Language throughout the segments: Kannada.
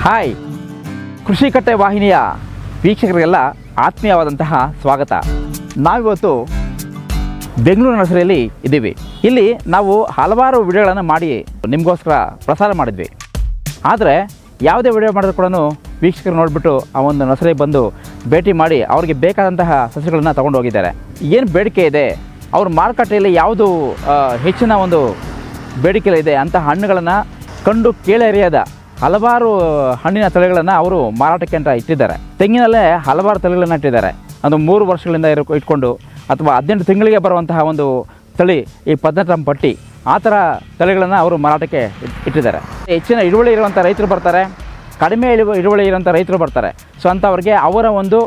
ಹಾಯ್ ಕೃಷಿ ಕಟ್ಟೆ ವಾಹಿನಿಯ ವೀಕ್ಷಕರಿಗೆಲ್ಲ ಆತ್ಮೀಯವಾದಂತಹ ಸ್ವಾಗತ. ನಾವಿವತ್ತು ಬೆಂಗಳೂರು ನರ್ಸರಿಯಲ್ಲಿ ಇದ್ದೀವಿ. ಇಲ್ಲಿ ನಾವು ಹಲವಾರು ವಿಡಿಯೋಗಳನ್ನು ಮಾಡಿ ನಿಮಗೋಸ್ಕರ ಪ್ರಸಾರ ಮಾಡಿದ್ವಿ. ಆದರೆ ಯಾವುದೇ ವಿಡಿಯೋ ಮಾಡಿದ್ರು ಕೂಡ ವೀಕ್ಷಕರು ನೋಡಿಬಿಟ್ಟು ಆ ಒಂದು ನರ್ಸರಿಗೆ ಬಂದು ಭೇಟಿ ಮಾಡಿ ಅವರಿಗೆ ಬೇಕಾದಂತಹ ಸಸ್ಯಗಳನ್ನು ತಗೊಂಡು ಹೋಗಿದ್ದಾರೆ. ಏನು ಬೇಡಿಕೆ ಇದೆ, ಅವ್ರ ಮಾರುಕಟ್ಟೆಯಲ್ಲಿ ಯಾವುದು ಹೆಚ್ಚಿನ ಒಂದು ಬೇಡಿಕೆ ಇದೆ ಅಂತಹ ಹಣ್ಣುಗಳನ್ನು ಕಂಡು ಕೇಳರಿಯದ ಹಲವಾರು ಹಣ್ಣಿನ ತಳಿಗಳನ್ನು ಅವರು ಮಾರಾಟಕ್ಕೆ ಅಂತ ಇಟ್ಟಿದ್ದಾರೆ. ತೆಂಗಿನಲ್ಲೇ ಹಲವಾರು ತಳಿಗಳನ್ನು ಇಟ್ಟಿದ್ದಾರೆ. ಅದು 3 ವರ್ಷಗಳಿಂದ ಇಟ್ಕೊಂಡು ಅಥವಾ 18 ತಿಂಗಳಿಗೆ ಬರುವಂತಹ ಒಂದು ತಳಿ ಈ 18 ಪಟ್ಟಿ ಆ ಥರ ತಳಿಗಳನ್ನು ಅವರು ಮಾರಾಟಕ್ಕೆ ಇಟ್ಟಿದ್ದಾರೆ. ಹೆಚ್ಚಿನ ಇಳುವಳಿ ಇರುವಂಥ ರೈತರು ಬರ್ತಾರೆ, ಕಡಿಮೆ ಇಳುವಳಿ ಇರುವಂಥ ರೈತರು ಬರ್ತಾರೆ. ಸೊ ಅಂಥವ್ರಿಗೆ ಅವರ ಒಂದು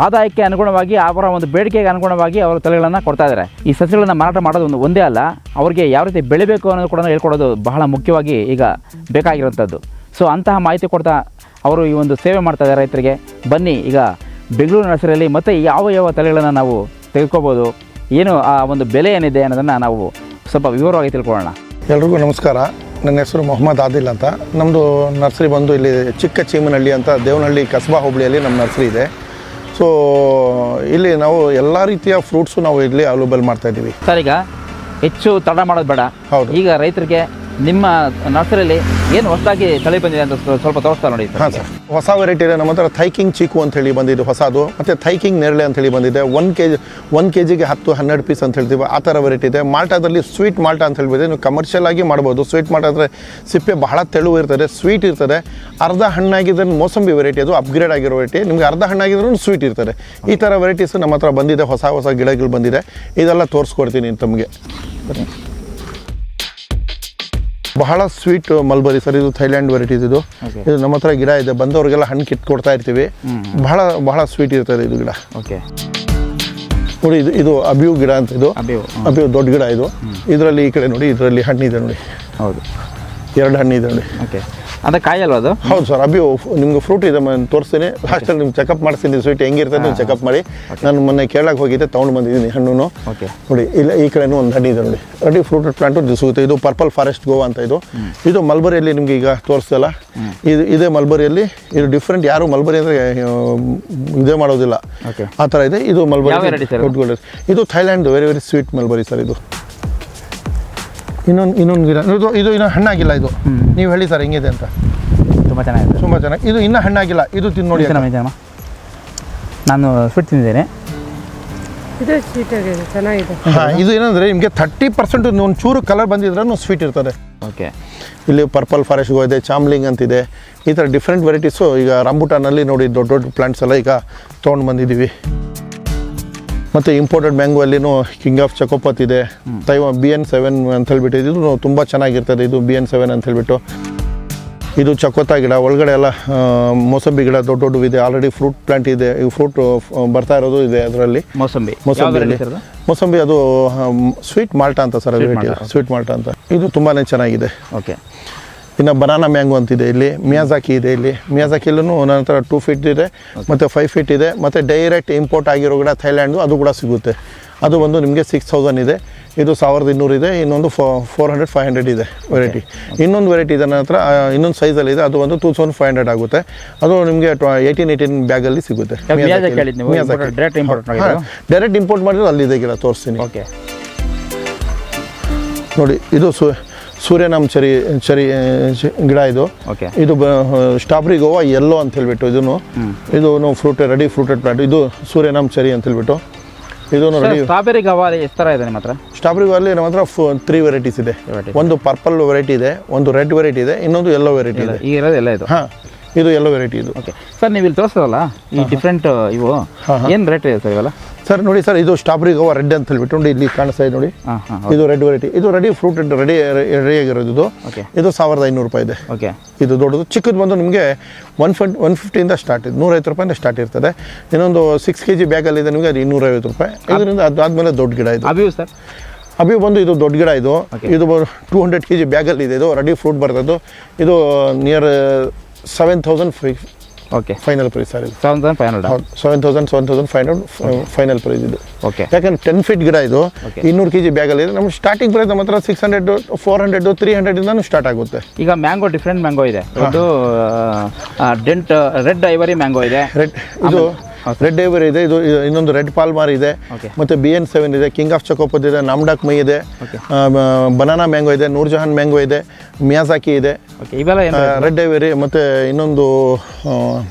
ಆದಾಯಕ್ಕೆ ಅನುಗುಣವಾಗಿ ಅವರ ಒಂದು ಬೇಡಿಕೆಗೆ ಅನುಗುಣವಾಗಿ ಅವರು ತಳಿಗಳನ್ನು ಕೊಡ್ತಾ ಇದ್ದಾರೆ. ಈ ಸಸ್ಯಗಳನ್ನು ಮಾರಾಟ ಮಾಡೋದು ಒಂದೇ ಅಲ್ಲ, ಅವರಿಗೆ ಯಾವ ರೀತಿ ಬೆಳಿಬೇಕು ಅನ್ನೋದು ಕೂಡ ಹೇಳ್ಕೊಡೋದು ಬಹಳ ಮುಖ್ಯವಾಗಿ ಈಗ ಬೇಕಾಗಿರುವಂಥದ್ದು. ಸೊ ಅಂತಹ ಮಾಹಿತಿ ಕೊಡ್ತಾ ಅವರು ಈ ಒಂದು ಸೇವೆ ಮಾಡ್ತಾ ಇದ್ದಾರೆ ರೈತರಿಗೆ. ಬನ್ನಿ ಈಗ ಬೆಂಗಳೂರು ನರ್ಸರಿಯಲ್ಲಿ ಮತ್ತು ಯಾವ ತಳಿಗಳನ್ನು ನಾವು ತೆಗೆದುಕೋಬೋದು, ಏನು ಆ ಒಂದು ಬೆಲೆ ಏನಿದೆ ಅನ್ನೋದನ್ನು ನಾವು ಸ್ವಲ್ಪ ವಿವರವಾಗಿ ತಿಳ್ಕೊಳ್ಳೋಣ. ಎಲ್ರಿಗೂ ನಮಸ್ಕಾರ. ನನ್ನ ಹೆಸರು ಮೊಹಮ್ಮದ್ ಆದಿಲ್ ಅಂತ. ನಮ್ಮದು ನರ್ಸರಿ ಬಂದು ಇಲ್ಲಿ ಚಿಕ್ಕ ಚೀಮನಹಳ್ಳಿ ಅಂತ ದೇವನಹಳ್ಳಿ ಕಸ್ಬಾ ಹೋಬಳಿಯಲ್ಲಿ ನಮ್ಮ ನರ್ಸರಿ ಇದೆ. ಸೊ ಇಲ್ಲಿ ನಾವು ಎಲ್ಲ ರೀತಿಯ ಫ್ರೂಟ್ಸು ನಾವು ಇಲ್ಲಿ ಅವೈಲೇಬಲ್ ಮಾಡ್ತಾಯಿದ್ದೀವಿ. ಸರ್, ಈಗ ಹೆಚ್ಚು ತಡ ಮಾಡೋದು ಬೇಡ. ಹೌದು, ಈಗ ರೈತರಿಗೆ ನಿಮ್ಮ ನರ್ಸರಿಯಲ್ಲಿ ಏನು ಹೊಸದಾಗಿ ತಳಿ ಬಂದಿದೆ ಅಂತ ಸ್ವಲ್ಪ ತೋರಿಸ್ತಾ ನೋಡಿ. ಹಾಂ ಸರ್, ಹೊಸ ವೆರೈಟಿ ಇದೆ ನಮ್ಮ ಹತ್ರ. ಥೈಕಿಂಗ್ ಚೀಕು ಅಂತೇಳಿ ಬಂದಿದ್ದು ಹೊಸದು, ಮತ್ತು ಥೈಕಿಂಗ್ ನೇರಳೆ ಅಂತೇಳಿ ಬಂದಿದೆ. 1 kg 10-12 ಪೀಸ್ ಅಂತ ಹೇಳ್ತೀವಿ, ಆ ಥರ ವೆರೈಟಿ ಇದೆ. ಮಾಲ್ಟಾದಲ್ಲಿ ಸ್ವೀಟ್ ಮಾಲ್ಟಾ ಅಂತ ಹೇಳ್ಬೋದು. ನೀವು ಕಮರ್ಷಿಯಲ್ ಆಗಿ ಮಾಡ್ಬೋದು. ಸ್ವೀಟ್ ಮಾಲ್ಟಾ ಅಂದರೆ ಸಿಪ್ಪೆ ಬಹಳ ತೆಳುವು ಇರ್ತದೆ, ಸ್ವೀಟ್ ಇರ್ತದೆ. ಅರ್ಧ ಹಣ್ಣಾಗಿದ್ದರೆ ಮೋಸಂಬಿ ವೆರೈಟಿ, ಅದು ಅಪ್ಗ್ರೇಡ್ ಆಗಿರೋ ವೆರೈಟಿ. ನಿಮಗೆ ಅರ್ಧ ಹಣ್ಣಾಗಿದ್ರೂ ಸ್ವೀಟ್ ಇರ್ತದೆ. ಈ ಥರ ವೆರೈಟೀಸ್ ನಮ್ಮ ಹತ್ರ ಬಂದಿದೆ. ಹೊಸ ಗಿಡಗಳು ಬಂದಿದೆ. ಇದೆಲ್ಲ ತೋರಿಸ್ಕೊಡ್ತೀನಿ ತಮಗೆ. ಬಹಳ ಸ್ವೀಟ್ ಮಲ್ಬರಿ ಸರ್, ಇದು ಥೈಲ್ಯಾಂಡ್ ವೆರೈಟೀಸ್. ಇದು ನಮ್ಮ ಹತ್ರ ಗಿಡ ಇದೆ. ಬಂದವರಿಗೆಲ್ಲ ಹಣ್ಣು ಕಿತ್ತು ಕೊಡ್ತಾ ಇರ್ತೀವಿ. ಬಹಳ ಸ್ವೀಟ್ ಇರ್ತದೆ ಇದು ಗಿಡ. ಓಕೆ ನೋಡಿ, ಇದು ಅಬಿಯು ಗಿಡ ಅಂತ. ಇದು ಅಬಿಯು ದೊಡ್ಡ ಗಿಡ. ಇದು ಇದರಲ್ಲಿ ಈ ಕಡೆ ನೋಡಿ, ಇದರಲ್ಲಿ ಹಣ್ಣಿದೆ ನೋಡಿ. ಹೌದು, 2 ಹಣ್ಣಿದೆ ನೋಡಿ. ಓಕೆ, ಅಂದರೆ ಕಾಯಿ ಅಲ್ವಾ ಅದು? ಹೌದು ಸರ್, ಅಬಿಯು ನಿಮ್ಗೆ ಫ್ರೂಟ್ ಇದೆ. ತೋರಿಸ್ತೀನಿ. ಲಾಸ್ಟಲ್ಲಿ ನಿಮ್ಗೆ ಚೆಕಪ್ ಮಾಡಿಸ್ತೀನಿ. ಸ್ವೀಟ್ ಹೆಂಗಿರ್ತದೆ ನೀವು ಚೆಕಪ್ ಮಾಡಿ. ನಾನು ಮೊನ್ನೆ ಕೇಳಕ್ಕೆ ಹೋಗಿದ್ದೆ, ತೊಗೊಂಡು ಬಂದಿದ್ದೀನಿ ಹಣ್ಣು. ಓಕೆ, ನೋಡಿ ಇಲ್ಲ ಈ ಕಡೆನೂ ಒಂದು ಹಣ್ಣಿದೆ ನೋಡಿ. ರೆಡಿ ಫ್ರೂಟೆಡ್ ಪ್ಲಾಂಟು ಸಿಗುತ್ತೆ. ಇದು ಪರ್ಪಲ್ ಫಾರೆಸ್ಟ್ ಗೋವಾ ಅಂತ. ಇದು ಮಲ್ಬರಿಯಲ್ಲಿ ನಿಮ್ಗೆ ಈಗ ತೋರಿಸ್ತಲ್ಲ, ಇದೇ ಮಲ್ಬರಿಯಲ್ಲಿ. ಇದು ಡಿಫ್ರೆಂಟ್. ಯಾರು ಮಲ್ಬರಿ ಅಂದರೆ ಇದೇ ಮಾಡೋದಿಲ್ಲ, ಆ ಥರ ಇದೆ. ಇದು ಮಲ್ಬರಿ ದೊಡ್ಡ. ಇದು Thailand very sweet mulberry sir. ಇದು ಇನ್ನೊಂದು ಗಿಡ. ಇದು ಇನ್ನೂ ಹಣ್ಣಾಗಿಲ್ಲ. ಇದು ನೀವು ಹೇಳಿ ಸರ್ ಹೆಂಗಿದೆ ಅಂತ. ತುಂಬ ಚೆನ್ನಾಗಿದೆ. ಇದು ಇನ್ನೂ ಹಣ್ಣಾಗಿಲ್ಲ. ಇದು ತಿಂದು ನೋಡಿ. ನಾನು ಸ್ವೀಟ್ ತಿಂದಿದ್ದೇನೆ. ಇದು ಸ್ವೀಟ್ ಆಗಿದೆ, ಚೆನ್ನಾಗಿದೆ. ಹಾಂ, ಇದು ಏನಂದರೆ ನಿಮಗೆ 30% ಒಂದು ಚೂರು ಕಲರ್ ಬಂದಿದ್ರೂ ಸ್ವೀಟ್ ಇರ್ತದೆ. ಓಕೆ, ಇಲ್ಲಿ ಪರ್ಪಲ್ ಫಾರೆಸ್ಟ್ ಗೋ ಇದೆ, ಚಾಮ್ಲಿಂಗ್ ಅಂತಿದೆ. ಈ ಥರ ಡಿಫ್ರೆಂಟ್ ವೆರೈಟೀಸು ಈಗ ರಂಬುಟಾನಲ್ಲಿ ನೋಡಿ ದೊಡ್ಡ ಪ್ಲಾಂಟ್ಸ್ ಎಲ್ಲ ಈಗ ತೊಗೊಂಡು ಬಂದಿದ್ದೀವಿ. ಮತ್ತು ಇಂಪೋರ್ಟೆಡ್ ಮ್ಯಾಂಗೋ ಅಲ್ಲಿನೂ ಕಿಂಗ್ ಆಫ್ ಚಕೋಪತ್ ಇದೆ. BN7 ಅಂತ ಹೇಳ್ಬಿಟ್ಟು ಇದು ತುಂಬ ಚೆನ್ನಾಗಿರ್ತದೆ. ಇದು BN7 ಅಂತ ಹೇಳ್ಬಿಟ್ಟು. ಇದು ಚಕೋತಾ ಗಿಡ. ಒಳಗಡೆ ಎಲ್ಲ ಮೋಸಂಬಿ ಗಿಡ ದೊಡ್ಡವಿದೆ. ಆಲ್ರೆಡಿ ಫ್ರೂಟ್ ಪ್ಲಾಂಟ್ ಇದೆ. ಈ ಫ್ರೂಟ್ ಬರ್ತಾ ಇರೋದು ಇದೆ ಅದರಲ್ಲಿ. ಮೋಸಂಬಿ ಅದು ಸ್ವೀಟ್ ಮಾಲ್ಟಾ ಅಂತ ಸರ್. ಸ್ವೀಟ್ ಮಾಲ್ಟಾ ಅಂತ. ಇದು ತುಂಬಾ ಚೆನ್ನಾಗಿದೆ. ಓಕೆ, ಇನ್ನು ಬನಾನಾ ಮ್ಯಾಂಗೋ ಅಂತಿದೆ. ಇಲ್ಲಿ ಮಿಯಾಜಾಕಿ ಇದೆ. ಇಲ್ಲಿ ಮಿಯಾಜಾಕಿಲ್ಲೂ ನನ್ನ ಹತ್ರ 2 ಫೀಟ್ ಇದೆ ಮತ್ತು 5 ಫೀಟ್ ಇದೆ. ಮತ್ತು ಡೈರೆಕ್ಟ್ ಇಂಪೋರ್ಟ್ ಆಗಿರೋ ಗಿಡ ಥೈಲ್ಯಾಂಡು, ಅದು ಕೂಡ ಸಿಗುತ್ತೆ. ಅದು ಒಂದು ನಿಮಗೆ 6000 ಇದೆ. ಇದು 1200 ಇದೆ. ಇನ್ನೊಂದು 400-500 ಇದೆ ವೆರೈಟಿ. ಇನ್ನೊಂದು ವೆರೈಟಿ ಇದೆ ನನ್ನ ಹತ್ರ, ಇನ್ನೊಂದು ಸೈಜಲ್ಲಿ ಇದೆ. ಅದು ಒಂದು 2500 ಆಗುತ್ತೆ. ಅದು ನಿಮಗೆ 18 ಬ್ಯಾಗಲ್ಲಿ ಸಿಗುತ್ತೆ. ಡೈರೆಕ್ಟ್ ಇಂಪೋರ್ಟ್ ಮಾಡಿದ್ರೆ ಅಲ್ಲಿದೆ ಗಿಡ, ತೋರಿಸ್ತೀನಿ. ಓಕೆ, ನೋಡಿ ಇದು ಸೂರ್ಯನಾಮ್ ಚರಿ ಗಿಡ. ಇದು ಇದು ಸ್ಟ್ರಾಬೆರಿ ಗೋವಾ ಯೆಲ್ಲೋ ಅಂತ ಹೇಳ್ಬಿಟ್ಟು. ಇದು ರೆಡಿ ಫ್ರೂಟೆಡ್ ಪ್ಲಾಂಟ್. ಇದು ಸೂರ್ಯನಾಮ್ ಚರಿ ಅಂತ ಹೇಳ್ಬಿಟ್ಟು. ಇದು ರೆಡಿ. ಸ್ಟ್ರಾಬೆರಿ ಗೋವಾ ಎಷ್ಟು ಥರ ಇದೆ ನಿಮ್ಮ ಹತ್ರ? ಸ್ಟ್ರಾಬೆರಿ ಗೋವಾಲಿ ನಮ್ಮ ಹತ್ರ 3 ವೆರೈಟೀಸ್ ಇದೆ. ಒಂದು ಪರ್ಪಲ್ ವೆರೈಟಿ ಇದೆ, ಒಂದು ರೆಡ್ ವೆರೈಟಿ ಇದೆ, ಇನ್ನೊಂದು ಯೆಲ್ಲೋ ವೆರೈಟಿ ಇದೆ. ಇದು ಹಾಂ, ಇದು ಯೆಲ್ಲೋ ವೆರೈಟಿ. ಇದು ಓಕೆ ಸರ್, ನೀವು ಇಲ್ಲಿ ತೋರಿಸ್ತದಲ್ಲ ಈ ಡಿಫ್ರೆಂಟ್ ಇವು ಏನು ರೇಟ್ ಇದೆ ಸರ್ ಇವೆಲ್ಲ? ಸರ್ ನೋಡಿ ಸರ್, ಇದು ಸ್ಟ್ರಾಬೆರಿ ಗೋವಾ ರೆಡ್ ಅಂತ ಹೇಳ್ಬಿಟ್ಟು ನೋಡಿ ಇಲ್ಲಿ ಕಾಣಿಸ್ತಾ ಇದೆ ನೋಡಿ. ಇದು ರೆಡ್ ವೆರೈಟಿ. ಇದು ರೆಡಿ ಫ್ರೂಟೆಡ್ ರೆಡಿಯಾಗಿರೋದು. ಇದು 1500 ರೂಪಾಯಿ ಇದೆ. ಓಕೆ, ಇದು ದೊಡ್ಡದು. ಚಿಕ್ಕದು ಬಂದು ನಿಮಗೆ 150 ಸ್ಟಾರ್ಟ್ ಇದೆ. 150 ರೂಪಾಯಿಂದ ಸ್ಟಾರ್ಟ್ ಇರ್ತದೆ. ಇನ್ನೊಂದು 6 kg ಬ್ಯಾಗಲ್ಲಿ ಇದೆ ನಿಮಗೆ, ಅದು 250 ರೂಪಾಯಿ. ಇದರಿಂದ ಅದಾದಮೇಲೆ ದೊಡ್ಡ ಗಿಡ ಇದು. ಅಬಿಯು ಬಂದು ಇದು ದೊಡ್ಡ ಗಿಡ. ಇದು 200 kg ಬ್ಯಾಗಲ್ಲಿ ಇದೆ. ಇದು ರೆಡಿ ಫ್ರೂಟ್ ಬರ್ತದ್ದು. ಇದು near okay final price sir ಇದು 7500. ಹೌದು 7500 ಫೈನಲ್ ಪ್ರೈಸ್ ಇದು. ಓಕೆ. ಯಾಕಂದ್ರೆ 10 ಫೀಟ್ ಗಿಡ ಇದು 200 kg ಬ್ಯಾಗಲ್ಲಿ ಇದೆ. ನಮ್ಮ ಸ್ಟಾರ್ಟಿಂಗ್ ಪ್ರೈಸ್ ನಮ್ಮ ಹತ್ರ 600 400 300 ಇಂದಾನು ಸ್ಟಾರ್ಟ್ ಆಗುತ್ತೆ. ಈಗ ಮ್ಯಾಂಗೋ ಡಿಫ್ರೆಂಟ್ ಮ್ಯಾಂಗೋ ಇದೆ. ಒಂದು ಡೆಂಟ್ ರೆಡ್ ಐವರಿ ಮ್ಯಾಂಗೋ ಇದೆ. ಇದು ರೆಡ್ ಐವರಿ ಇದೆ. ಇದು ಇನ್ನೊಂದು ರೆಡ್ ಪಾಲ್ಮಾರ್ ಇದೆ. ಮತ್ತೆ BN7 ಇದೆ, ಕಿಂಗ್ ಆಫ್ ಚಕೋಪದ್ ಇದೆ, ನಾಮ್ಡಾಕ್ ಮೈ ಇದೆ, ಬನಾನಾ ಮ್ಯಾಂಗೋ ಇದೆ, ನೂರ್ಜಹಾನ್ ಮ್ಯಾಂಗೋ ಇದೆ, ಮಿಯಾಜಾಕಿ ಇದೆ. ರೆಡ್ ಐವರಿ ಮತ್ತೆ ಇನ್ನೊಂದು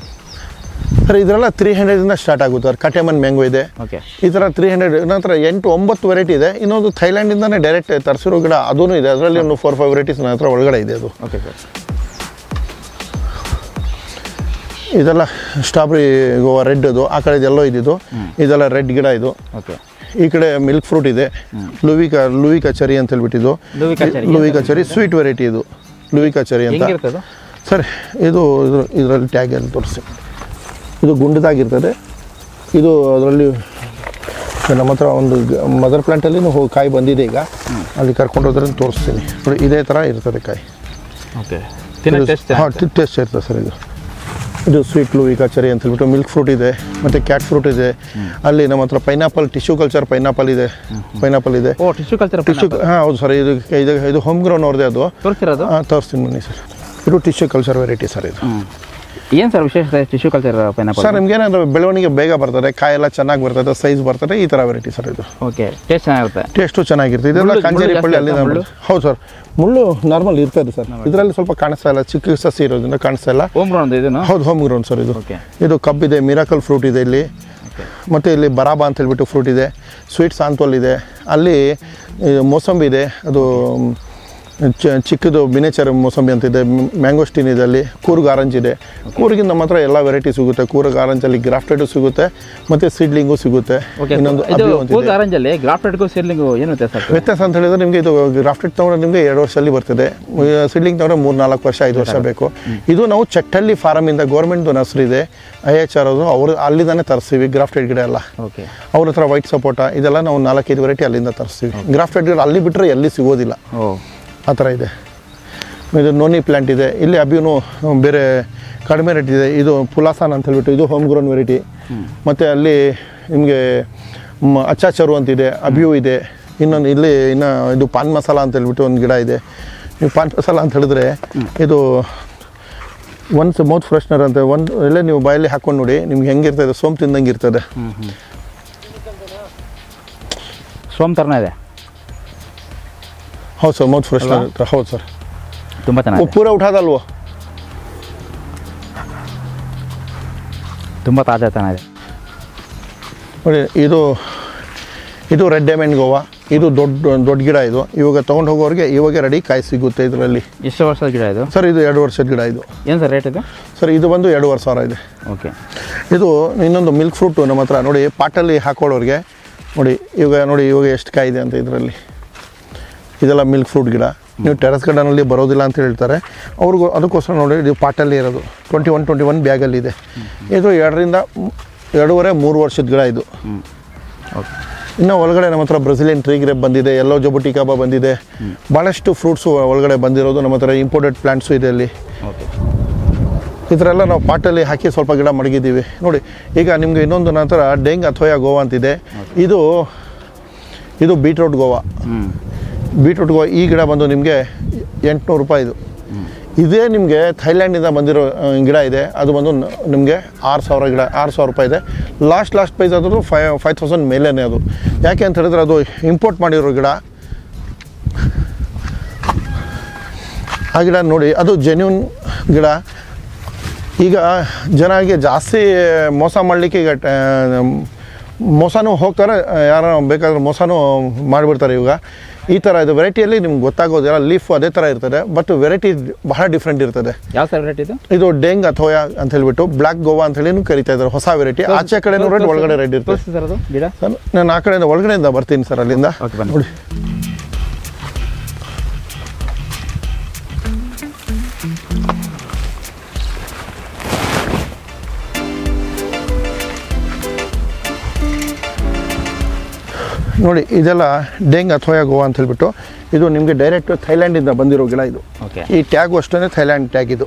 ಸರ್ ಇದರೆಲ್ಲ 300 ಇಂದ ಸ್ಟಾರ್ಟ್ ಆಗುತ್ತೆ ಸರ್. ಕಟೆಮನ್ ಮ್ಯಾಂಗೋ ಇದೆ. ಈ ಥರ 300 ನಂತರ 8-9 ವೆರೈಟಿ ಇದೆ. ಇನ್ನೊಂದು ಥೈಲ್ಯಾಂಡಿಂದಾನೇ ಡೈರೆಕ್ಟ್ ತರಿಸಿರೋ ಗಿಡ ಅದೂ ಇದೆ. ಅದರಲ್ಲಿ ಒಂದು 4-5 ವೆರೈಟೀಸ್ ನನ್ನ ಹತ್ರ ಒಳಗಡೆ ಇದೆ. ಅದು ಇದೆಲ್ಲ ಸ್ಟ್ರಾಬೆರಿ ಗೋವಾ ರೆಡ್ ಅದು, ಆ ಕಡೆ ಎಲ್ಲೋ ಇದ್ದಿದ್ದು, ಇದೆಲ್ಲ ರೆಡ್ ಗಿಡ ಇದು. ಈ ಕಡೆ ಮಿಲ್ಕ್ ಫ್ರೂಟ್ ಇದೆ, ಲೂವಿಕಾ ಚೆರಿ ಅಂತ ಹೇಳ್ಬಿಟ್ಟಿದ್ದು. ಲೂವಿಕಾ ಚೆರಿ ಸ್ವೀಟ್ ವೆರೈಟಿ ಇದು, ಲೂವಿಕಾ ಚೆರಿ ಅಂತ ಸರ್. ಇದು ಇದರಲ್ಲಿ ಟ್ಯಾಗಲ್ಲಿ ತೋರಿಸಿ. ಇದು ಗುಂಡದಾಗಿರ್ತದೆ. ಇದು ಅದರಲ್ಲಿ ನಮ್ಮ ಹತ್ರ ಒಂದು ಮದರ್ ಪ್ಲಾಂಟಲ್ಲಿ ಕಾಯಿ ಬಂದಿದೆ. ಈಗ ಅಲ್ಲಿ ಕರ್ಕೊಂಡು ಹೋದ್ರಲ್ಲಿ ತೋರಿಸ್ತೀನಿ ನೋಡಿ. ಇದೇ ಥರ ಇರ್ತದೆ ಕಾಯಿ. ಟೇಸ್ಟ್ ಇರ್ತದೆ ಸರ್. ಇದು ಸ್ವೀಟ್ ಲೂವಿಕಾ ಚೆರಿ ಅಂತ ಹೇಳ್ಬಿಟ್ಟು ಮಿಲ್ಕ್ ಫ್ರೂಟ್ ಇದೆ, ಮತ್ತು ಕ್ಯಾಟ್ ಫ್ರೂಟ್ ಇದೆ. ಅಲ್ಲಿ ನಮ್ಮ ಹತ್ರ ಪೈನಾಪಲ್, ಟಿಶ್ಯೂ ಕಲ್ಚರ್ ಪೈನಾಪಲ್ ಇದೆ. ಹಾಂ ಹೌದು ಸರ್. ಇದು ಹೋಮ್ ಗ್ರೌಂಡ್ ಅವ್ರದ್ದೇ. ಅದು ತೋರಿಸ್ತೀನಿ ಬನ್ನಿ ಸರ್. ಇದು ಟಿಶ್ಯೂ ಕಲ್ಚರ್ ವೆರೈಟಿ ಸರ್. ಇದು ಏನು ಸರ್ ವಿಶೇಷ ಟಿಶ್ಯೂ ಕಲ್ಚರ್ ಪೈನಾಪಲ್ ಸರ್? ನಿಮ್ಗೆ ಏನಂದ್ರೆ ಬೆಳವಣಿಗೆ ಬೇಗ ಬರ್ತದೆ, ಕಾಯೆಲ್ಲ ಚೆನ್ನಾಗಿ ಬರ್ತದೆ, ಸೈಜ್ ಬರ್ತದೆ, ಈ ಥರ ವೆರೈಟಿ ಸರ್ ಇದು. ಓಕೆ. ಟೇಸ್ಟ್ ಚೆನ್ನಾಗಿರುತ್ತೆ. ಟೇಸ್ಟು ಚೆನ್ನಾಗಿರುತ್ತೆ. ಇದೆಲ್ಲ ಕಾಂಜೇರಿ ಪಳ್ಳಿ ಅಲ್ಲಿಂದ. ಹೌದು ಸರ್, ಮುಳ್ಳು ನಾರ್ಮಲ್ ಇರ್ತದೆ ಸರ್. ಇದರಲ್ಲಿ ಸ್ವಲ್ಪ ಕಾಣಿಸ್ತಾ ಇಲ್ಲ, ಚಿಕ್ಕ ಸಸಿ ಇರೋದ್ರಿಂದ ಕಾಣಿಸ್ತಾ ಇಲ್ಲ. ಹೋಮ್ ಗ್ರೌಂಡ್ ಇದು? ಹೌದು, ಹೋಮ್ ಗ್ರೌಂಡ್ ಸರ್ ಇದು. ಇದು ಕಬ್ಬಿದೆ, ಮಿರಾಕಲ್ ಫ್ರೂಟ್ ಇದೆ ಇಲ್ಲಿ, ಮತ್ತು ಇಲ್ಲಿ ಬರಾಬಾ ಅಂತ ಹೇಳ್ಬಿಟ್ಟು ಫ್ರೂಟ್ ಇದೆ, ಸ್ವೀಟ್ ಸಾಂತ್ವಲ್ ಇದೆ, ಅಲ್ಲಿ ಮೋಸಂಬಿ ಇದೆ, ಅದು ಚಿಕ್ಕದು ಮಿನೇಚರ್ ಮೋಸಂಬಿ ಅಂತಿದೆ, ಮ್ಯಾಂಗೋಸ್ಟಿನ್ ಇದೆ, ಅಲ್ಲಿ ಕೂರ್ಗ್ ಆರೆಂಜ್ ಇದೆ. ಕೂರ್ಗಿಂದ ನಮ್ಮ ಹತ್ರ ಎಲ್ಲ ವೆರೈಟಿ ಸಿಗುತ್ತೆ. ಕೂರ್ಗ್ ಆರೆಂಜಲ್ಲಿ ಗ್ರಾಫ್ಟೆಡು ಸಿಗುತ್ತೆ ಮತ್ತು ಸೀಡ್ಲಿಂಗು ಸಿಗುತ್ತೆ. ಇನ್ನೊಂದು ವ್ಯತ್ಯಾಸ ಅಂತ ಹೇಳಿದ್ರೆ ನಿಮಗೆ ಇದು ಗ್ರಾಫ್ಟೆಡ್ ತೊಗೊಂಡ್ರೆ ನಿಮಗೆ 2 ವರ್ಷದಲ್ಲಿ ಬರ್ತದೆ. ಸೀಡ್ಲಿಂಗ್ ತೊಗೊಂಡ್ರೆ 3-4 ವರ್ಷ 5 ವರ್ಷ ಬೇಕು. ಇದು ನಾವು ಚಟ್ಟಳ್ಳಿ ಫಾರಮಿಂದ ಗೌರ್ಮೆಂಟ್ದು ನರ್ಸರಿ ಇದೆ, IHR ಅದು, ಅವರು ಅಲ್ಲಿಂದಾನೆ ತರಿಸ್ತೀವಿ ಗ್ರಾಫ್ಟೆಡ್ ಗಿಡ ಎಲ್ಲ. ಅವ್ರ ಹತ್ರ ವೈಟ್ ಸಪೋಟ ಇದೆಲ್ಲ ನಾವು 4-5 ವೆರೈಟಿ ಅಲ್ಲಿಂದ ತರಿಸ್ತೀವಿ. ಗ್ರಾಫ್ಟೆಡ್ ಗಿಡ ಅಲ್ಲಿ ಬಿಟ್ಟರೆ ಎಲ್ಲಿ ಸಿಗೋದಿಲ್ಲ, ಆ ಥರ ಇದೆ. ಇದು ನೋನಿ ಪ್ಲ್ಯಾಂಟ್ ಇದೆ. ಇಲ್ಲಿ ಅಬ್ಯೂನು ಬೇರೆ ಕಡಿಮೆ ರೇಟ್ ಇದೆ. ಇದು ಪುಲಾಸಾನ್ ಅಂತ ಹೇಳ್ಬಿಟ್ಟು ಇದು ಹೋಮ್ ಗ್ರೋನ್ ವೆರೈಟಿ. ಮತ್ತು ಅಲ್ಲಿ ನಿಮಗೆ ಅಚ್ಚಾಚರು ಅಂತಿದೆ, ಅಬ್ಯೂ ಇದೆ. ಇನ್ನೊಂದು ಇಲ್ಲಿ ಇದು ಪಾನ್ ಮಸಾಲ ಅಂತ ಹೇಳ್ಬಿಟ್ಟು ಒಂದು ಗಿಡ ಇದೆ. ನೀವು ಪಾನ್ ಮಸಾಲ ಅಂತ ಹೇಳಿದ್ರೆ ಇದು ಒನ್ಸ್ ಮೌತ್ ಫ್ರೆಶ್ನರ್ ಅಂತ ಎಲ್ಲೇ ನೀವು ಬಾಯಲ್ಲಿ ಹಾಕ್ಕೊಂಡು ನೋಡಿ, ನಿಮ್ಗೆ ಹೆಂಗಿರ್ತದೆ, ಸೋಮ್ ತಿಂದಂಗೆ ಇರ್ತದೆ. ಸೋಮ್ ಥರನೇ ಇದೆ. ಹೌದು ಸರ್, ಮೌತ್ ಫ್ರೆಶ್ನರ್. ಹೌದು ಸರ್, ತುಂಬ ಚೆನ್ನಾಗಿ. ಪೂರ ಉಠಾದಲ್ವೋ, ತುಂಬ ತಾಜಾ ಚೆನ್ನಾಗಿದೆ ನೋಡಿ. ಇದು ರೆಡ್ ಡೈಮಂಡ್ ಗೋವಾ. ಇದು ದೊಡ್ಡ ಗಿಡ. ಇದು ಇವಾಗ ತೊಗೊಂಡು ಹೋಗೋರಿಗೆ ಇವಾಗ ರೆಡಿ ಕಾಯಿ ಸಿಗುತ್ತೆ ಇದರಲ್ಲಿ. ಎಷ್ಟು ವರ್ಷದ ಗಿಡ ಇದು ಸರ್? ಇದು 2 ವರ್ಷದ ಗಿಡ. ಇದು ಏನು ಸರ್ ರೇಟ್ ಇದು? ಸರ್ ಇದು ಬಂದು 2,500 ಇದೆ. ಓಕೆ. ಇದು ಇನ್ನೊಂದು ಮಿಲ್ಕ್ ಫ್ರೂಟು ನಮ್ಮ ಹತ್ರ ನೋಡಿ, ಪಾಟಲ್ಲಿ ಹಾಕೊಳ್ಳೋರಿಗೆ ನೋಡಿ. ಇವಾಗ ಎಷ್ಟು ಕಾಯಿ ಇದೆ ಅಂತ ಇದರಲ್ಲಿ. ಇದೆಲ್ಲ ಮಿಲ್ಕ್ ಫ್ರೂಟ್ ಗಿಡ. ನೀವು ಟೆರೆಸ್ ಗಾರ್ಡನಲ್ಲಿ ಬರೋದಿಲ್ಲ ಅಂತ ಹೇಳ್ತಾರೆ ಅವ್ರಿಗೂ, ಅದಕ್ಕೋಸ್ಕರ ನೋಡಿ ಇದು ಪಾಟಲ್ಲಿ ಇರೋದು 21 ಬ್ಯಾಗಲ್ಲಿದೆ. ಇದು 2-2.5-3 ವರ್ಷದ ಗಿಡ ಇದು. ಇನ್ನು ಒಳಗಡೆ ನಮ್ಮ ಹತ್ರ ಬ್ರೆಸಿಲಿಯನ್ ಟ್ರೀ ಗ್ರೇಪ್ ಬಂದಿದೆ, ಎಲ್ಲೋ ಜೊಬುಟಿಕಾಬಾ ಬಂದಿದೆ, ಭಾಳಷ್ಟು ಫ್ರೂಟ್ಸು ಒಳಗಡೆ ಬಂದಿರೋದು. ನಮ್ಮ ಹತ್ರ ಇಂಪೋರ್ಟೆಡ್ ಪ್ಲ್ಯಾಂಟ್ಸು ಇದೆ ಅಲ್ಲಿ. ಈ ಥರ ಎಲ್ಲ ನಾವು ಪಾಟಲ್ಲಿ ಹಾಕಿ ಸ್ವಲ್ಪ ಗಿಡ ಮಡಗಿದ್ದೀವಿ ನೋಡಿ. ಈಗ ನಿಮಗೆ ಇನ್ನೊಂದು ನಂತರ ಡೆಂಗ್ ಅಥೋಯಾ ಗೋವಾ ಅಂತಿದೆ. ಇದು ಬೀಟ್ರೂಟ್ ಗೋವಾ. ಬೀಟ್ರೂಟ್ ಗೋವಾ ಈ ಗಿಡ ಬಂದು ನಿಮಗೆ 800 ರೂಪಾಯಿ. ಇದೇ ನಿಮಗೆ ಥೈಲ್ಯಾಂಡಿಂದ ಬಂದಿರೋ ಗಿಡ ಇದೆ. ಅದು ಬಂದು ನಿಮಗೆ 6,000 ಗಿಡ, 6,000 ರೂಪಾಯಿ ಇದೆ. ಲಾಸ್ಟ್ ಪ್ರೈಸ್ ಅದು 5,000 ಮೇಲೇ ಅದು. ಯಾಕೆ ಅಂತ ಹೇಳಿದ್ರೆ ಅದು ಇಂಪೋರ್ಟ್ ಮಾಡಿರೋ ಗಿಡ. ಆ ಗಿಡ ನೋಡಿ, ಅದು ಜೆನ್ಯೂನ್ ಗಿಡ. ಈಗ ಜನರಿಗೆ ಜಾಸ್ತಿ ಮೋಸ ಮಾಡಲಿಕ್ಕೆ ಈಗ ಮೋಸನೂ ಹೋಗ್ತಾರೆ, ಯಾರು ಬೇಕಾದ್ರೆ ಮೋಸನೂ ಮಾಡಿಬಿಡ್ತಾರೆ. ಇವಾಗ ಈ ಥರ ಇದು ವೆರೈಟಿಯಲ್ಲಿ ನಿಮ್ಗೆ ಗೊತ್ತಾಗೋದಿಲ್ಲ. ಲೀಫ್ ಅದೇ ಥರ ಇರ್ತದೆ, ಬಟ್ ವೆರೈಟಿ ಬಹಳ ಡಿಫ್ರೆಂಟ್ ಇರ್ತದೆ. ಯಾವ ಥರ ವೆರೈಟಿ ಇದು? ಇದು ಡೆಂಗ್ ಅಥೋಯಾ ಅಂತ ಹೇಳ್ಬಿಟ್ಟು ಬ್ಲ್ಯಾಕ್ ಗೋವಾ ಅಂತ ಹೇಳಿ ಕರಿತಾ ಇದ್ದಾರೆ. ಹೊಸ ವೆರೈಟಿ. ಆಚೆ ಕಡೆನೂ ರೆಡ್, ಒಳಗಡೆ ರೆಡ್ ಇರ್ತದೆ ಸರ್. ಅದು ಗಿಡ ನಾನು ಆ ಕಡೆಯಿಂದ ಒಳಗಡೆಯಿಂದ ಬರ್ತೀನಿ ಸರ್, ಅಲ್ಲಿಂದ ನೋಡಿ. ನೋಡಿ ಇದೆಲ್ಲ ಡೆಂಗ್ ಅಥೋಯಾ ಗೋವಾ ಅಂತ ಹೇಳ್ಬಿಟ್ಟು, ಇದು ನಿಮಗೆ ಡೈರೆಕ್ಟ್ ಥೈಲ್ಯಾಂಡಿಂದ ಬಂದಿರೋ ಗಿಡ ಇದು. ಈ ಟ್ಯಾಗು ಅಷ್ಟೇ ಥೈಲ್ಯಾಂಡ್ ಟ್ಯಾಗ್ ಇದು.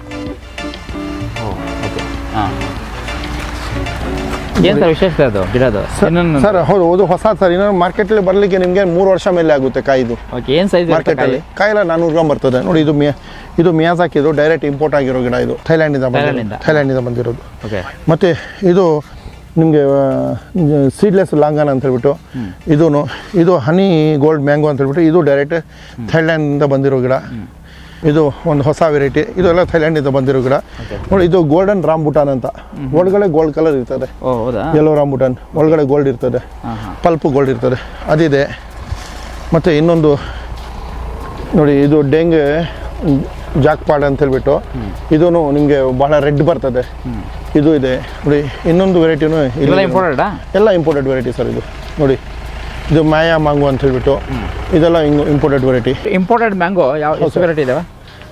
ಏನು ಸರ್ ವಿಶೇಷತೆ ಅದು ಗಿಡದು? ಸರ್ ಹೌದು ಅದು ಹೊಸ ಸರ್. ಇನ್ನೊಂದು ಮಾರ್ಕೆಟಲ್ಲಿ ಬರಲಿಕ್ಕೆ ನಿಮಗೆ 3 ವರ್ಷ ಮೇಲೆ ಆಗುತ್ತೆ ಕಾಯಿದು. ಓಕೆ, ಏನು ಸೈಜ್ ಮಾರ್ಕೆಟಲ್ಲಿ ಕಾಯಿಲ್ಲ 400 ಗ್ರಾಮ್ ಬರ್ತದೆ ನೋಡಿ. ಇದು ಮಿಯಾಜಾಕಿ, ಇದು ಡೈರೆಕ್ಟ್ ಇಂಪೋರ್ಟ್ ಆಗಿರೋ ಗಿಡ. ಇದು ಥೈಲ್ಯಾಂಡಿಂದ ಬಂದಿರೋದು. ಓಕೆ, ಮತ್ತು ಇದು ನಿಮಗೆ ಸೀಡ್ಲೆಸ್ ಲಾಂಗನ್ ಅಂತ ಹೇಳ್ಬಿಟ್ಟು ಇದು ಹನಿ ಗೋಲ್ಡ್ ಮ್ಯಾಂಗೋ ಅಂತ ಹೇಳ್ಬಿಟ್ಟು ಇದು ಡೈರೆಕ್ಟ್ ಥೈಲ್ಯಾಂಡಿಂದ ಬಂದಿರೋ ಗಿಡ. ಇದು ಒಂದು ಹೊಸ ವೆರೈಟಿ. ಇದೆಲ್ಲ ಥೈಲ್ಯಾಂಡಿಂದ ಬಂದಿರೋ ಗಿಡ ನೋಡಿ. ಇದು ಗೋಲ್ಡನ್ ರಾಂಬುಟಾನ್ ಅಂತ, ಒಳಗಡೆ ಗೋಲ್ಡ್ ಕಲರ್ ಇರ್ತದೆ. ಯೆಲ್ಲೋ ರಾಂಬುಟಾನ್, ಒಳಗಡೆ ಗೋಲ್ಡ್ ಇರ್ತದೆ, ಪಲ್ಪ್ ಗೋಲ್ಡ್ ಇರ್ತದೆ, ಅದಿದೆ. ಮತ್ತು ಇನ್ನೊಂದು ನೋಡಿ, ಇದು ಡೆಂಗೆ ಜಾಕ್ಪಾಡ್ ಅಂತ ಹೇಳ್ಬಿಟ್ಟು ಇದೂ ನಿಮಗೆ ಬಹಳ ರೆಡ್ ಬರ್ತದೆ. ಇದು ಇದೆ ನೋಡಿ. ಇನ್ನೊಂದು ವೆರೈಟಿನೂ ಎಲ್ಲ ಇಂಪೋರ್ಟೆಡ್ ವೆರೈಟಿ ಸರ್. ಇದು ನೋಡಿ, ಇದು ಮಾಯಾ ಮ್ಯಾಂಗೋ ಅಂತ ಹೇಳ್ಬಿಟ್ಟು ಇದೆಲ್ಲ ಇಂಪೋರ್ಟೆಡ್ ವೆರೈಟಿ. ಇಂಪೋರ್ಟೆಡ್ ಮ್ಯಾಂಗೋ ಯಾವ ವೆರೈಟಿ ಇದಾವೆ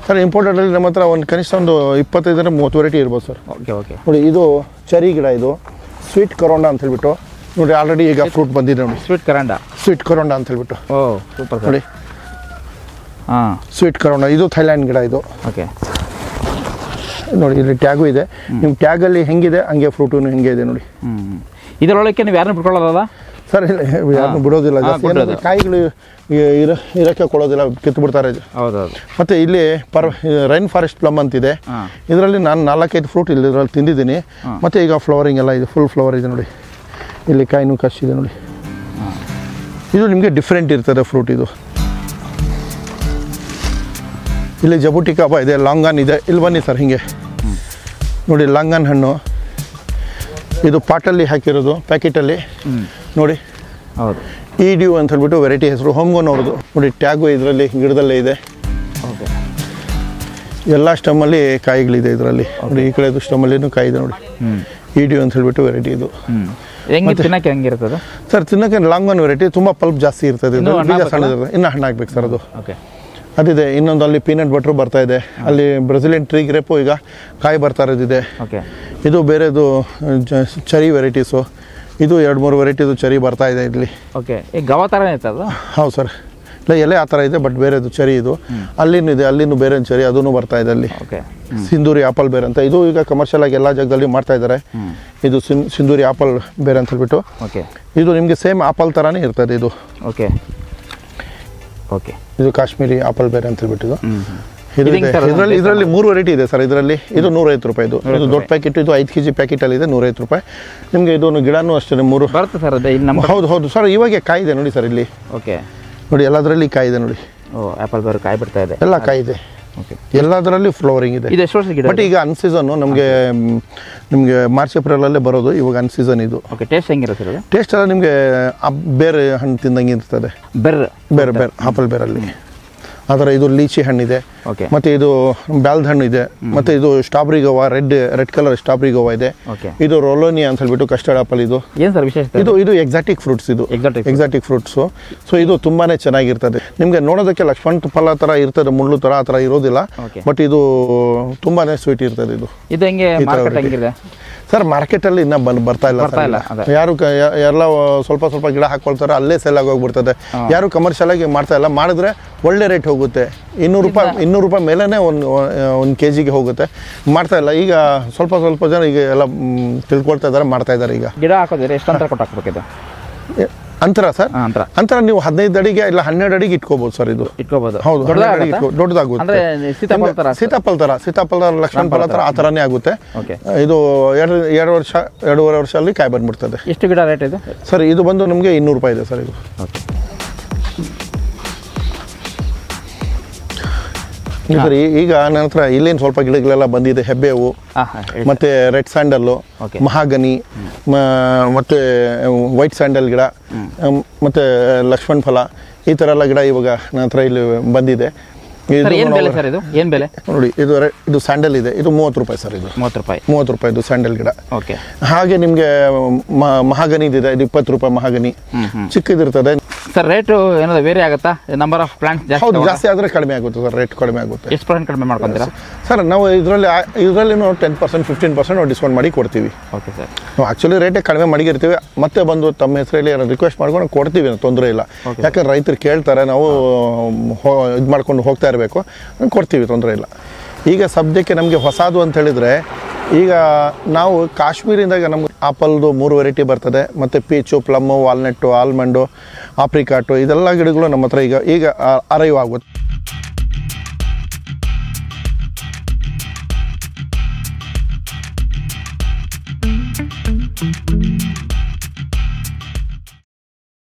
ಸರ್? ಇಂಪೋರ್ಟೆಡಲ್ಲಿ ನಮ್ಮ ಹತ್ರ ಕನಿಷ್ಠ ಒಂದು 25-30 ವೆರೈಟಿ ಇರ್ಬೋದು ಸರ್. ಓಕೆ ನೋಡಿ, ಇದು ಚೆರಿ ಗಿಡ. ಇದು ಸ್ವೀಟ್ ಕರೋಂಡ ಅಂತ ಹೇಳ್ಬಿಟ್ಟು ನೋಡಿ. ಆಲ್ರೆಡಿ ಈಗ ಫ್ರೂಟ್ ಬಂದಿದೆ ನೋಡಿ. ಸ್ವೀಟ್ ಕರೋಂಡ ಅಂತ ಹೇಳ್ಬಿಟ್ಟು. ಸೂಪರ್ ನೋಡಿ. ಸ್ವೀಟ್ ಕರೋಂಡ ಇದು ಥೈಲ್ಯಾಂಡ್ ಗಿಡ. ಇದು ಓಕೆ ನೋಡಿ, ಇಲ್ಲಿ ಟ್ಯಾಗು ಇದೆ. ನಿಮ್ಮ ಟ್ಯಾಗಲ್ಲಿ ಹೆಂಗಿದೆ ಹಂಗೆ ಫ್ರೂಟು ಹೆಂಗೆ ಇದೆ ನೋಡಿ. ಇದರೊಳಗೆ ನೀವು ಯಾರನ್ನ ಬಿಟ್ಕೊಳ್ಳೋದಲ್ಲ ಸರ್? ಯಾರನ್ನು ಬಿಡೋದಿಲ್ಲ. ಕಾಯಿಗಳು ಇರೋಕ್ಕೆ ಕೊಡೋದಿಲ್ಲ, ಕಿತ್ತು ಬಿಡ್ತಾರೆ. ಮತ್ತು ಇಲ್ಲಿ ರೈನ್ ಫಾರೆಸ್ಟ್ ಪ್ಲಮ್ ಅಂತಿದೆ. ಇದರಲ್ಲಿ ನಾನು 4-5 ಫ್ರೂಟ್ ಇದರಲ್ಲಿ ತಿಂದಿದ್ದೀನಿ. ಮತ್ತು ಈಗ ಫ್ಲವರಿಂಗ್ ಎಲ್ಲ ಇದೆ, ಫುಲ್ ಫ್ಲವರ್ ಇದೆ ನೋಡಿ. ಇಲ್ಲಿ ಕಾಯಿನೂ ಕಷ್ಟಿದೆ ನೋಡಿ. ಇದು ನಿಮಗೆ ಡಿಫ್ರೆಂಟ್ ಇರ್ತದೆ ಫ್ರೂಟ್. ಇದು ಇಲ್ಲಿ ಜಬುಟಿ ಕಾಬಾ ಇದೆ, ಲಾಂಗಾನ್ ಇದೆ. ಇಲ್ಲಿ ಬನ್ನಿ ಸರ್, ಹಿಂಗೆ ನೋಡಿ. ಲಾಂಗಾನ್ ಹಣ್ಣು ಇದು ಪಾಟಲ್ಲಿ ಹಾಕಿರೋದು, ಪ್ಯಾಕೆಟಲ್ಲಿ ನೋಡಿ. ಹೌದು, ಡ್ಯೂ ಅಂತ ಹೇಳ್ಬಿಟ್ಟು ವೆರೈಟಿ ಹೆಸರು, ಹೋಮ್ಗೋನ್ ಅವ್ರದ್ದು ನೋಡಿ. ಟ್ಯಾಗು ಇದರಲ್ಲಿ ಗಿಡದಲ್ಲೇ ಇದೆ. ಎಲ್ಲ ಸ್ಟಮ್ಮಲ್ಲಿ ಕಾಯಿಗಳಿದೆ ಇದರಲ್ಲಿ ನೋಡಿ. ಈ ಕಡೆದು ಸ್ಟಮ್ಮಲ್ಲಿನೂ ಕಾಯಿ ಇದೆ ನೋಡಿ. ಡ್ಯೂ ಅಂತ ಹೇಳ್ಬಿಟ್ಟು ವೆರೈಟಿ ಇದು. ತಿನ್ನಕ್ಕೆ ಹೆಂಗಿರ್ತದೆ ಸರ್? ತಿನ್ನಕ್ಕೆ ಲಾಂಗಾನ್ ವೆರೈಟಿ, ತುಂಬ ಪಲ್ಪ್ ಜಾಸ್ತಿ ಇರ್ತದೆ. ಬೀಜ ಸಣ್ಣದಿರ್ತದೆ, ಇನ್ನೂ ಹಣ್ಣು ಹಾಕ್ಬೇಕು ಸರ್ ಅದು. ಅದಿದೆ. ಇನ್ನೊಂದು ಅಲ್ಲಿ ಪೀನಟ್ ಬಟ್ರು ಬರ್ತಾ ಇದೆ. ಅಲ್ಲಿ ಬ್ರೆಜಿಲಿಯನ್ ಟ್ರೀ ಗ್ರೇಪು ಈಗ ಕಾಯಿ ಬರ್ತಾ ಇರೋದಿದೆ. ಇದು ಬೇರೆದು ಚರಿ ವೆರೈಟೀಸು. ಇದು 2-3 ವೆರೈಟಿದು ಚರಿ ಬರ್ತಾ ಇದೆ ಇಲ್ಲಿ. ಗವ ಥರ ಇರ್ತದೆ. ಹೌದು ಸರ್, ಇಲ್ಲ ಎಲೆ ಆ ಥರ ಇದೆ, ಬಟ್ ಬೇರೆದು ಚರಿ ಇದು. ಅಲ್ಲಿನೂ ಇದೆ, ಅಲ್ಲಿನೂ ಬೇರೆ ಚರಿ ಅದೂ ಬರ್ತಾ ಇದೆ ಅಲ್ಲಿ. ಸಿಂಧೂರಿ ಆಪಲ್ ಬೇರೆ ಅಂತ. ಇದು ಈಗ ಕಮರ್ಷಿಯಲ್ ಆಗಿ ಎಲ್ಲ ಜಾಗದಲ್ಲಿ ಮಾಡ್ತಾ ಇದ್ದಾರೆ. ಇದು ಸಿಂಧೂರಿ ಆಪಲ್ ಬೇರೆ ಅಂತ ಹೇಳ್ಬಿಟ್ಟು. ಇದು ನಿಮಗೆ ಸೇಮ್ ಆಪಲ್ ಥರನೇ ಇರ್ತದೆ ಇದು. ಇದು ಕಾಶ್ಮೀರಿ ಆಪಲ್ ಬೇರೆ ಅಂತ ಹೇಳ್ಬಿಟ್ಟು. ಇದರಲ್ಲಿ 3 ವೆರೈಟಿ ಇದೆ ಸರ್. ಇದರಲ್ಲಿ ಇದು 150 ರೂಪಾಯಿ. ಇದು ದೊಡ್ಡ ಪ್ಯಾಕೆಟ್. ಇದು 5 kg ಪ್ಯಾಕೆಟಲ್ಲಿ ಇದೆ, 150 ರೂಪಾಯಿ ನಿಮಗೆ. ಇದು ಗಿಡನೂ ಅಷ್ಟೇ 3 ಬರುತ್ತೆ ಸರ್. ಹೌದು ಸರ್. ಇವಾಗ ಕಾಯಿ ಇದೆ ನೋಡಿ ಸರ್ ಇಲ್ಲಿ. ನೋಡಿ, ಎಲ್ಲದರಲ್ಲಿ ಕಾಯಿ ಇದೆ ನೋಡಿ. ಆಪಲ್ ಬೇರೆ ಕಾಯಿ ಬಿಡ್ತಾ ಇದೆ, ಎಲ್ಲ ಕಾಯಿ ಇದೆ, ಎಲ್ಲದರಲ್ಲಿ ಫ್ಲವರಿಂಗ್ ಇದೆ. ಬಟ್ ಈಗ ಅನ್ಸೀಸನ್ ನಿಮಗೆ ಮಾರ್ಚ್-ಏಪ್ರಿಲಲ್ಲೇ ಬರೋದು. ಇವಾಗ ಅನ್ಸೀಸನ್ ಇದು. ಟೇಸ್ಟ್ ಹೆಂಗಿರುತ್ತೆ? ಟೇಸ್ಟ್ ಎಲ್ಲ ನಿಮಗೆ ಬೇರೆ ಹಣ್ಣು ತಿಂದಂಗೆ ಇರ್ತದೆ. ಬೇರೆ ಆಪಲ್ ಬೇರಲ್ಲಿ ಆ ಥರ. ಇದು ಲೀಚಿ ಹಣ್ಣಿದೆ. ಮತ್ತು ಇದು ಬ್ಯಾಲ್ದ ಹಣ್ಣು ಇದೆ. ಮತ್ತು ಇದು strawberry Goa, red colour strawberry Goa ಇದೆ. ಇದು ರೊಲೋನಿಯಾ ಅಂತ ಹೇಳ್ಬಿಟ್ಟು ಕಸ್ಟರ್ಡ್ ಆಪಲ್. ಇದು ಇದು ಎಕ್ಸಾಟಿಕ್ ಫ್ರೂಟ್ಸ್. ಇದು ಎಕ್ಸಾಟಿಕ್ ಫ್ರೂಟ್ಸು. ಸೊ ಇದು ತುಂಬಾ ಚೆನ್ನಾಗಿರ್ತದೆ. ನಿಮಗೆ ನೋಡೋದಕ್ಕೆ ಲಕ್ಷ್ಮಣ್ ಫಲ ಥರ ಇರ್ತದೆ, ಮುಳ್ಳು ಥರ ಆ ಥರ ಇರೋದಿಲ್ಲ. ಬಟ್ ಇದು ತುಂಬಾ ಸ್ವೀಟ್ ಇರ್ತದೆ. ಇದು ಸರ್ ಮಾರ್ಕೆಟಲ್ಲಿ ಇನ್ನೂ ಬರ್ತಾ ಇಲ್ಲ. ಯಾರು ಎಲ್ಲ ಸ್ವಲ್ಪ ಗಿಡ ಹಾಕ್ಕೊಳ್ತಾರೆ, ಅಲ್ಲೇ ಸೆಲ್ ಆಗೋಗ್ಬಿಡ್ತದೆ. ಯಾರು ಕಮರ್ಷಿಯಲ್ ಆಗಿ ಮಾಡ್ತಾ ಇಲ್ಲ. ಮಾಡಿದ್ರೆ ಒಳ್ಳೆ ರೇಟ್ ಹೋಗುತ್ತೆ. 200 ರೂಪಾಯಿ ಮೇಲೇ ಒಂದು ಕೆಜಿಗೆ ಹೋಗುತ್ತೆ. ಮಾಡ್ತಾ ಇಲ್ಲ. ಈಗ ಸ್ವಲ್ಪ ಜನ ಈಗ ಎಲ್ಲ ತಿಳ್ಕೊಳ್ತಾ ಇದ್ದಾರೆ, ಮಾಡ್ತಾ ಇದ್ದಾರೆ. ಈಗ ಗಿಡ ಹಾಕೋದ್ರೆ ಎಷ್ಟು ಅಂತರ ಕೊಟ್ಟು ಹಾಕ್ಬೇಕಿದೆ? ಅಂತರ ಸರ್, ಅಂತರ ನೀವು 15 ಅಡಿಗೆ ಇಲ್ಲ 12 ಅಡಿಗೆ ಇಟ್ಕೋಬಹುದು ಸರ್. ಇದು ಇಟ್ಕೋಬಹುದು. ಹೌದು, ದೊಡ್ಡದಾಗುತ್ತೆ. ಸೀತಾಫಲ ತರ ಲಕ್ಷ್ಮಣ ಫಲ ತರ ಆ ತರನೇ ಆಗುತ್ತೆ. ಇದು 2-2.5 ವರ್ಷ ಅಲ್ಲಿ ಕಾಯಿ ಬಂದ್ಬಿಡ್ತದೆ. ಎಷ್ಟು ಗಿಡ ರೇಟ್ ಇದೆ ಸರ್? ಇದು ಬಂದು ನಮಗೆ 200 ರೂಪಾಯಿ ಇದೆ ಸರ್. ಇದು ಸರ್ ಈಗ ನನ್ನ ಹತ್ರ ಇಲ್ಲೇನು ಸ್ವಲ್ಪ ಗಿಡಗಳೆಲ್ಲ ಬಂದಿದೆ. ಹೆಬ್ಬೇವು, ಮತ್ತೆ ರೆಡ್ ಸ್ಯಾಂಡಲ್ಲು, ಮಹಾಗನಿ, ಮತ್ತೆ ವೈಟ್ ಸ್ಯಾಂಡಲ್ ಗಿಡ, ಮತ್ತೆ ಲಕ್ಷ್ಮಣ್ ಫಲ, ಈ ಥರ ಎಲ್ಲ ಗಿಡ ಇವಾಗ ನನ್ನ ಹತ್ರ ಇಲ್ಲಿ ಬಂದಿದೆ. ನೋಡಿ, ಇದು ಸ್ಯಾಂಡಲ್ ಇದೆ. ಇದು 30 ರೂಪಾಯಿ ಸರ್. ಇದು 30 ರೂಪಾಯಿ ಇದು ಸ್ಯಾಂಡಲ್ ಗಿಡ. ಹಾಗೆ ನಿಮಗೆ ಮಹಾಗನಿದಿದೆ. ಇದು 20 ರೂಪಾಯಿ ಮಹಾಗನಿ. ಚಿಕ್ಕದಿರ್ತದೆ ಸರ್. ರೇಟ್ ಏನಾದ್ರು ವೇರಿ ಆಗುತ್ತಾ? ನಂಬರ್ ಆಫ್ ಪ್ಲಾಂಟ್ಸ್ ಹೌದು, ಜಾಸ್ತಿ ಆದರೆ ಕಡಿಮೆ ಆಗುತ್ತೆ ಸರ್. ರೇಟ್ ಕಡಿಮೆ ಆಗುತ್ತೆ. ಎಷ್ಟು % ಕಡಿಮೆ ಮಾಡ್ಕೊಂತೀರಾ ಸರ್? ನಾವು ಇದರಲ್ಲಿ 10% 15% ಡಿಸ್ಕೌಂಟ್ ಮಾಡಿ ಕೊಡ್ತೀವಿ. Okay sir. ನಾವು ಆ್ಯಕ್ಚುಲಿ ರೇಟೇ ಕಡಿಮೆ ಮಾಡಿರ್ತೀವಿ. ಮತ್ತೆ ಬಂದು ತಮ್ಮ ಹೆಸರಲ್ಲಿ ರಿಕ್ವೆಸ್ಟ್ ಮಾಡ್ಕೊಂಡು ಕೊಡ್ತೀವಿ, ತೊಂದರೆ ಇಲ್ಲ. ಯಾಕಂದ್ರೆ ರೈತರು ಕೇಳ್ತಾರೆ, ನಾವು ಇದು ಮಾಡ್ಕೊಂಡು ಹೋಗ್ತಾ ಇರಬೇಕು, ಕೊಡ್ತೀವಿ, ತೊಂದರೆ ಇಲ್ಲ. ಈಗ ಸದ್ಯಕ್ಕೆ ನಮಗೆ ಹೊಸದು ಅಂತ ಹೇಳಿದರೆ, ಈಗ ನಾವು ಕಾಶ್ಮೀರದಿಂದ ನಮ್ಗೆ ಆಪಲ್ದು 3 ವೆರೈಟಿ ಬರ್ತದೆ, ಮತ್ತು ಪೀಚು, ಪ್ಲಮ್ಮು, ವಾಲ್ನಟ್ಟು, ಆಲ್ಮಂಡು, ಆಪ್ರಿಕಾಟು ಇದೆಲ್ಲ ಗಿಡಗಳು ನಮ್ಮ ಹತ್ರ ಈಗ ಅರೈವ್ ಆಗುತ್ತೆ.